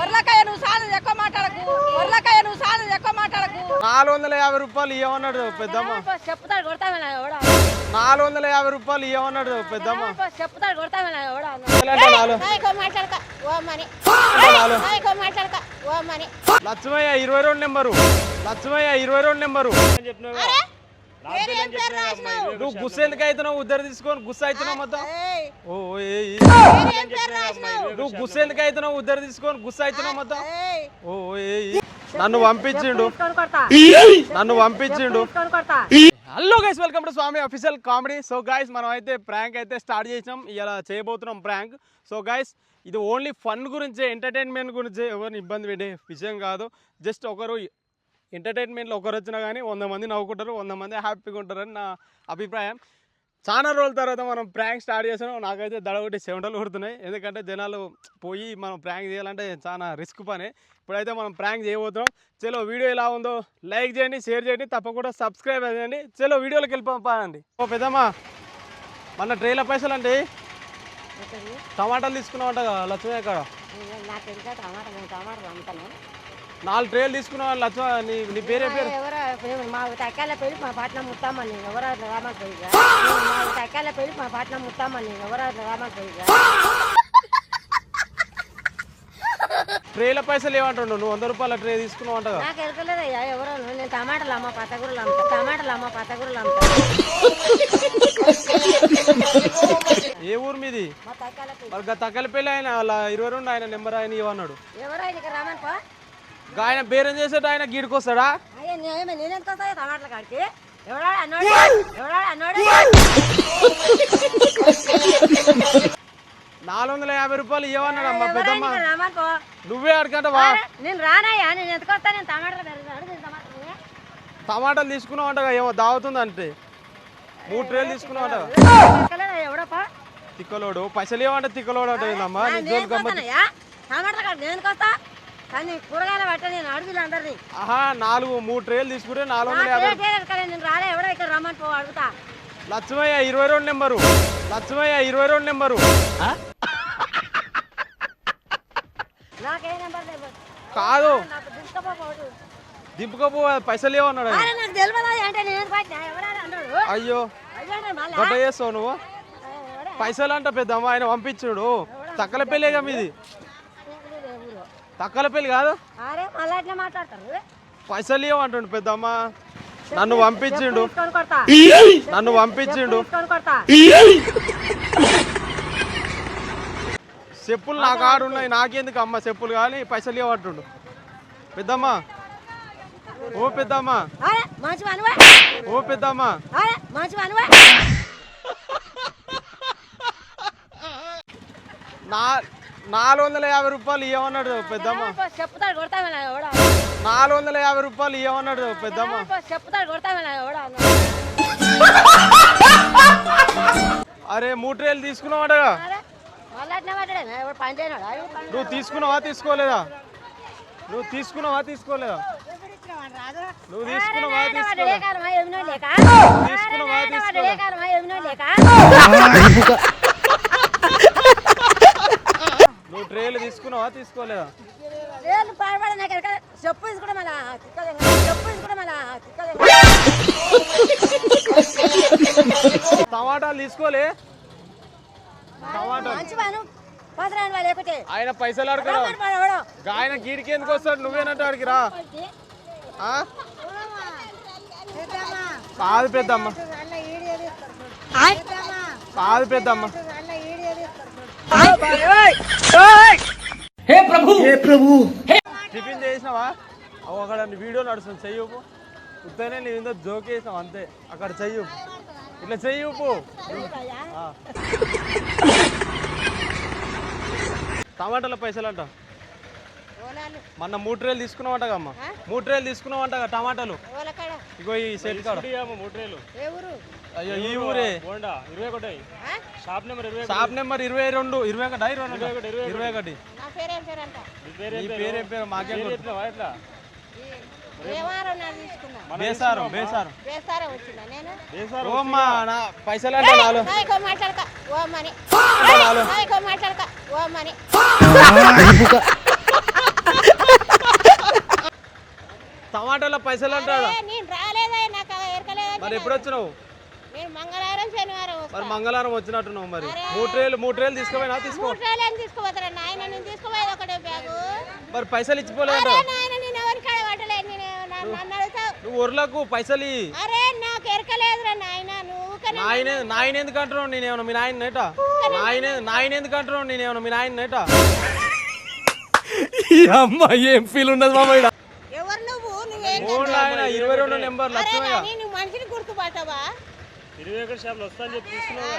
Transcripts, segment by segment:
ఒర్లకాయ నువ్వు సాదు ఎక్కువ మాట్లాడకు. 450 రూపాయలు ఇవ్వమన్నాడు పెద్దమ్మ. చెప్తాడు కొడతామని ఎవడా? 450 రూపాయలు ఇవ్వమన్నాడు పెద్దమ్మ. చెప్తాడు కొడతామని ఎవడా? లక్ష్మయ్య 22 నెంబరు. నువ్వు గుస్స ఎందుకు అవుతున్నావు? ఉద్దరు తీసుకొని గుస్స అవుతున్నావు మొత్తం. నువ్వు గుస్స ఎందుకు అవుతున్నావు? ఉద్దరు తీసుకొని గుస్స అవుతున్నావు మొత్తం. నన్ను పంపించిండు. Hello guys, welcome to Swami official comedy. So guys, మనం అయితే ప్రాంక్ అయితే స్టార్ట్ చేసినాం. ఇలా చేయబోతున్నాం ప్రాంక్. సో గైస్, ఇది ఓన్లీ ఫన్ గురించే, ఎంటర్టైన్మెంట్ గురించే, ఎవరిని ఇబ్బంది పెట్టే విషయం కాదు. జస్ట్ ఒకరు ఎంటర్టైన్మెంట్లో ఒకరు వచ్చినా కానీ 100 మంది నవ్వుకుంటారు, 100 మంది హ్యాపీగా ఉంటారని నా అభిప్రాయం. చాలా రోజుల తర్వాత మనం ప్రాంక్ స్టార్ట్ చేసాం. నాకైతే దడగొట్టి చెమటలు కొడుతున్నాయి. ఎందుకంటే జనాలు పోయి మనం ప్రాంక్ చేయాలంటే చాలా రిస్క్ పని. ఇప్పుడైతే మనం ప్రాంక్ చేయబోతున్నాం. చలో, వీడియో ఎలా ఉందో లైక్ చేయండి, షేర్ చేయండి, తప్పకుండా సబ్స్క్రైబ్ చేయండి. చలో, వీడియోలోకి వెళ్ళిపోండి. ఓ పెద్దమ్మా, మన ట్రైల పైసలు అంటే టమాటాలు తీసుకున్నావు అంట కదా లక్ష్మీ అక్కడ. 4 ట్రేలు తీసుకున్నావు లక్ష్మ. నీ పేరే పేరు? మా తక్కాల పెళ్ళి మా పాట్నం ముత్తామని ఎవరు రామాకు పోయిగా. మా తక్కాల పెళ్ళి మా పాట్నం ముత్తామని ఎవరు రామాకు పోయిగా. ట్రేల పైసలు ఏమంటాడు? నువ్వు 100 రూపాయల ట్రే తీసుకున్నావు అంట కదా. నాకు ఎరకలేదయ్యా ఎవరో. నేను టమాటాలు అమ్మ పచ్చగూరలు అమ్ముతా. ఏ ఊరు మీది? మరి తక్కలపల్లి ఆయన 22 ఆయన నెంబర్ ఆయన ఇవ్వన్నాడు. ఎవరు ఆయన రామన్ పా? ఆయన బేరం చేసేట ఆయన గీడుకొస్తాడా? నేనెందుకు వస్తాయి టమాటాల కాడికి? ఎవడా అన్నాడు? 450 రూపాయలు ఇవ్వన్నాడు అమ్మ పెద్దమ్మ. నువ్వే అడగంటవా? నేను రానయ్యా. నేను ఎందుకు వస్తా? నేను టమాటాలు తీసుకున్నావు అంట. ఏమో దావుతుంది అంటే 3 ట్రేలు తీసుకున్నావు అంట. ఎవడపా తిక్కలోడు పైసలు ఏమంటే తిక్కలోడు అంటే అమ్మా. టమాటాల కాడికి నేను వస్తా కానీ కూరగాయలు పట్ట నేను అడుగులు అందరినీ. 3 ట్రేలు తీసుకుంటే 450. నేను రాలే. ఎవడో ఇక్కడ రమ్మని పో అడుగుతా. లక్ష్మయ్య 22 నెంబరు. నాకే నెంబర్ కాదు, దింపుకోపో. పైసలు ఏమన్నాడు? నాకు తెలియదా అంటే నేను అన్నాడు. అయ్యో, గొడ్డ చేస్తావు నువ్వు. పైసలు అంట పెద్దమ్మ ఆయన పంపించుడు. తక్కలపల్లిగా మీది? తక్కలపల్లి కాదు. పైసలు ఏమంటుండు పెద్దమ్మ. నన్ను పంపించిండు. చెప్పులు నా కాడు ఉన్నాయి, నాకెందుకు అమ్మ చెప్పులు. కానీ పైసలు ఏమంటుండు పెద్దమ్మ. ఓ పెద్దమ్మ. 450 రూపాయలు ఇవ్వమన్నాడు పెద్దమ్మ. చెప్తాడు కొడతామని ఎవడా? 450 రూపాయలు ఇవ్వమన్నాడు పెద్దమ్మ. చెప్తాడు కొడతామని ఎవడా? అరే 3 ట్రేలు తీసుకున్నావాడగా. నువ్వు తీసుకున్నావా తీసుకోలేదా? నువ్వు తీసుకున్నావా తీసుకోలేదా? నువ్వు ట్రేలు తీసుకున్నావా తీసుకోలేదా? చెప్పు తీసుకుంటా టమాటాలు తీసుకోలే. ఆయన పైసలు అడగరా? ఆయన గీడికి ఎందుకు వస్తాడు? నువ్వేనంటే అడిగిరా. కాదు పెద్దమ్మ, టిఫిన్ చేసినావా? అక్కడ వీడియో నడుస్తుంది, చెయ్యు. ఉత్తనే నేను జోక్ చేసినావు అంతే. అక్కడ చెయ్యు, ఇట్లా చెయ్యు. టమాటాల పైసలు అంట. మొన్న 3 ట్రేలు తీసుకున్నావంట అమ్మ. 3 ట్రేలు తీసుకున్నావంట టమాటాలు. ఇగో ఈ సెట్ కాడ 3 ట్రేలు. అయ్యో, ఈ ఊరే. Shop number 22. 21. నీ పేరేం పేరు? మాకే బేసారం. ఓమ్మా, నా పైసలు అంటే పైసలు అంటాడు. నేను రాలేదా, నాకు ఎరకలేదా. మరి ఎప్పుడు వచ్చినావు? నేను మంగళవారం శనివారం మరి మంగళవారం వచ్చినట్టున్నావు. మరి 3 ట్రేలు తీసుకోపోయినా? తీసుకో. 3 ట్రేలు తీసుకుపోతారా నాయన? నేను తీసుకుపోయేది ఒకటే బ్యాగు. మరి పైసలు ఇచ్చిపోలేదు నాయన, నేను ఎవరికి అడగట్లేదు. నేను నన్ను అడుగుతావు. నువ్వు ఊర్లకు పైసలు అరే నాకు ఎరకలేదురా నాయన. నువ్వు నాయన ఎందుకు అంటున్నావు? నేనేమన్నా మీ నాయన నేట? నాయన ఎందుకు అంటున్నావు? నేనేమన్నా మీ నాయన నేట? ఈ అమ్మ ఏం ఫీల్ ఉండదు మామ. ఎవరు నువ్వు? 22 నెంబర్ లక్ష్మయ్య. నేను మనిషిని గుర్తుపట్టవా? 21 షాపులు వస్తా అని చెప్పి తీసుకున్నావు.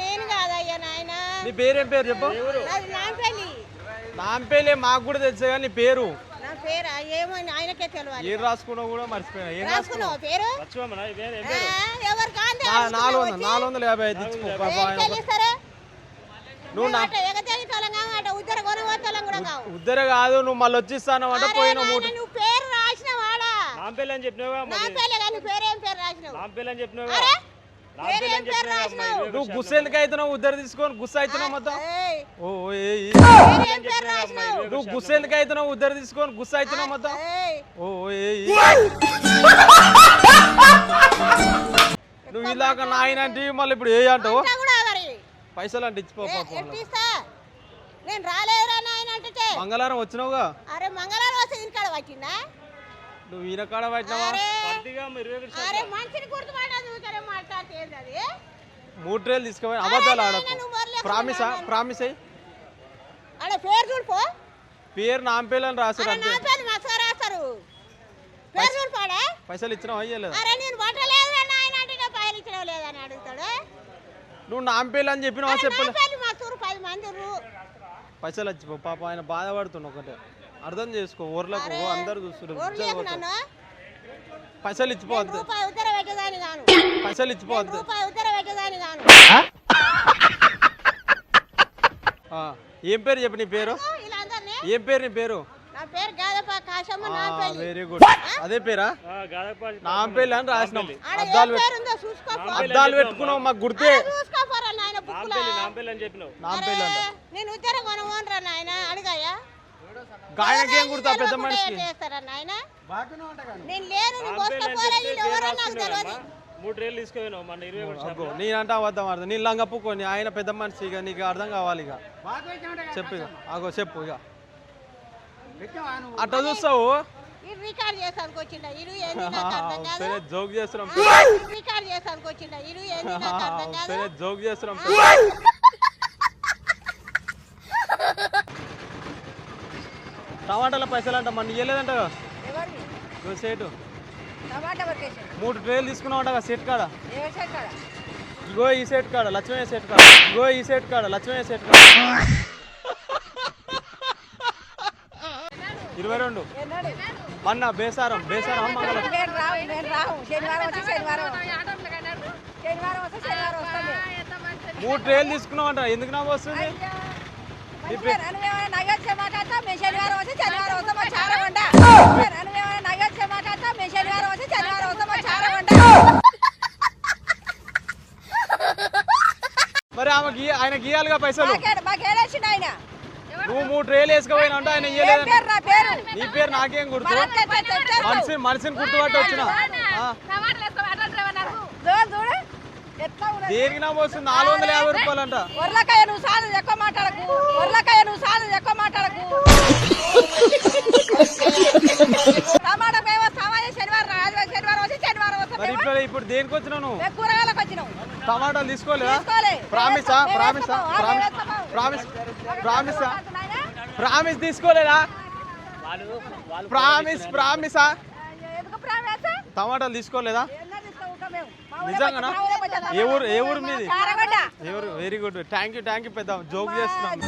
నేను కాదయ్యా నాయన. నీ పేరేం పేరు చెప్పు? నాంపల్లి. నాంపల్లి మాకు కూడా తెలుసు కానీ నీ పేరు? నా పేరా ఏమో ఆయనకే తెలియాలి. ఏం రాసుకున్నావు కూడా మర్చిపోయినా. ఏం రాసుకున్నావు పేరు? లక్ష్మమ్మ ఎవరు కాంతే 450 ఇచ్చుకో పాప. నువ్వు ఉద్దర కాదు, నువ్వు మళ్ళీ వచ్చిస్తాను అంటే పోయిన నువ్వు పేరు రాసినవాడా? నాంపల్లి అని చెప్పినావా? పేరేం పేరు రాసినావు? నాంపల్లి అని చెప్పినావా? పేరేం పేరు రాసినావు? నువ్వు గుస్స ఎందుకు అవుతున్నావు? ఉద్దర తీసుకొని గుస్స అవుతున్నావు మొత్తం. పేరేం పేరు రాసినావు? నువ్వు గుస్స ఎందుకు అవుతున్నావు? ఉద్దర తీసుకొని గుస్స అవుతున్నావు మొత్తం. నువ్వు ఇలాగ నాయన అంటే మళ్ళీ ఇప్పుడు ఏ అంటావు? పైసలు అంటే ఇచ్చిపో. నేను రాలేదురా నాయన అంటే. మంగళవారం వచ్చినావుగా? అరే మంగళవారం వస్తే ఇంటికాడ వచ్చిందా? నువ్వు ఈయన కాడ పట్టినావా? అరే మనిషిని గుర్తుపట్టాలి మాట్లాడితే అది. 3 ట్రేలు తీసుకోవాలి. అబద్ధాలు ఆడకు. ప్రామిస్ అయ్యి అడే పేరు చూడుపో. పేరు నాంపేలు అని రాశారు అంతే. నాంపేలు మస్తు రాస్తారు. పేరు చూడుపాడా? పైసలు ఇచ్చినావా? అయ్యలేదు. అరే నేను పట్టలేదురా నాయన అంటే నా పైసలు ఇచ్చినావు లేదని అడుగుతాడు. నువ్వు నాంపేలు అని చెప్పినావా? చెప్పలేదు. మస్తు 10 మంది పైసలు వచ్చిపో పాప. ఆయన బాధపడుతున్నా ఒకటే అర్థం చేసుకో. ఊర్లకు అందరు చూస్తున్నారు. పైసలు ఇచ్చిపో అంతే. పైసలు ఇచ్చిపో అంతే. ఏం పేరు చెప్పు? నీ పేరు ఏం పేరు? నీ పేరు? Very good. అదే పేరా? నాంపల్లి అని రాసినాం. అద్దాలు పెట్టుకున్నావు మాకు గుర్తే. గాయనకేం గుర్తా? పెద్ద మనిషి నేనంటే అబద్ధం అర్థం. నీ లంగప్పుకొని ఆయన పెద్ద మనిషి. ఇక నీకు అర్థం కావాలి. ఇక చెప్పు. ఇక అగో చెప్పు. ఇక అట్లా చూస్తావు. సరే జోక్ చేస్తున్నాం. సరే జోక్ చేస్తున్నాం. టమాటాల పైసలు అంట మన ఇవ్వలేదంట. సేటు 3 ట్రేలు తీసుకున్నావు సెట్ కాడ. ఇగో ఈ సెట్ కాడ లక్ష్మయ్య సెట్ కాడ. ఇగో ఈ సెట్ కాడ లక్ష్మయ్య సెట్ కాడ. 22 మొన్న బేసారం మంగళం. 3 ట్రేలు తీసుకున్నావు అంట. ఎందుకు నాకు వస్తుంది? మరి ఆమెకి ఆయన గీయాలిగా పైసలు. నువ్వు 3 ట్రేలు వేసుకోపోయినా అంటే ఆయన ఇయ్యలేదు. నీ పేరు నాకేం గుర్తు? మనిషిని గుర్తుపట్టి వచ్చిన దేనికి నా వస్తుంది? 450 రూపాయలు అంట. నువ్వు సాధు ఎక్కువ మాట్లాడకు. మరి ఇప్పుడు దేనికి వచ్చినావు నువ్వు? కూరగాయలకు వచ్చినావు. టమాటాలు తీసుకోలేదా? ప్రామిస్ తీసుకోలేదా? ప్రామిసా? టమాటాలు తీసుకోలేదా? నిజంగానా? ఏ ఊరు మీది? Very good. థ్యాంక్ యూ పెద్ద. జోక్ చేస్తున్నాం.